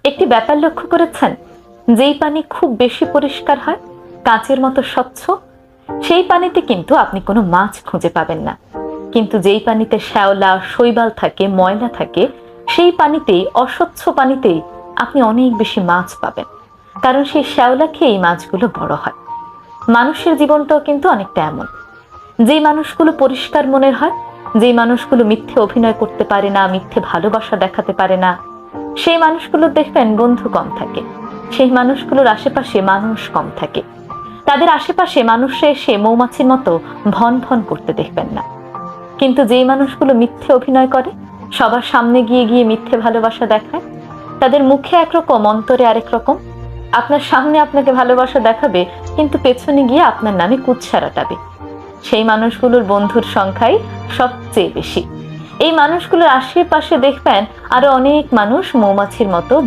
একটি ব্যাপার লক্ষ্য করেছেন, যেই পানি খুব বেশি পরিষ্কার হয়, কাঁচের মতো স্বচ্ছ, সেই পানিতে কিন্তু আপনি কোনো মাছ খুঁজে পাবেন না। কিন্তু যেই পানিতে শ্যাওলা শৈবাল থাকে, ময়লা থাকে, সেই পানিতেই, অস্বচ্ছ পানিতেই আপনি অনেক বেশি মাছ পাবেন। কারণ সেই শ্যাওলা খেয়েই মাছগুলো বড় হয়। মানুষের জীবনটাও কিন্তু অনেকটা এমন। যেই মানুষগুলো পরিষ্কার মনের হয়, যেই মানুষগুলো মিথ্যে অভিনয় করতে পারে না, মিথ্যে ভালোবাসা দেখাতে পারে না, সেই মানুষগুলো দেখবেন বন্ধু কম থাকে। সেই মানুষগুলোর আশেপাশে মানুষ কম থাকে। তাদের আশেপাশে মানুষরা এসে মৌমাছির মতো ভন ভন করতে দেখবেন না। কিন্তু যেই মানুষগুলো মিথ্যে অভিনয় করে, সবার সামনে গিয়ে গিয়ে মিথ্যে ভালোবাসা দেখায়, তাদের মুখে একরকম, অন্তরে আরেক রকম। আপনার সামনে আপনাকে ভালোবাসা দেখাবে, কিন্তু পেছনে গিয়ে আপনার নামে কুৎসা রটাবে। সেই মানুষগুলোর বন্ধুর সংখ্যাই সবচেয়ে বেশি। এই মানুষগুলোর আশেপাশে দেখবেন আরো অনেক মানুষ মৌমাছির মতো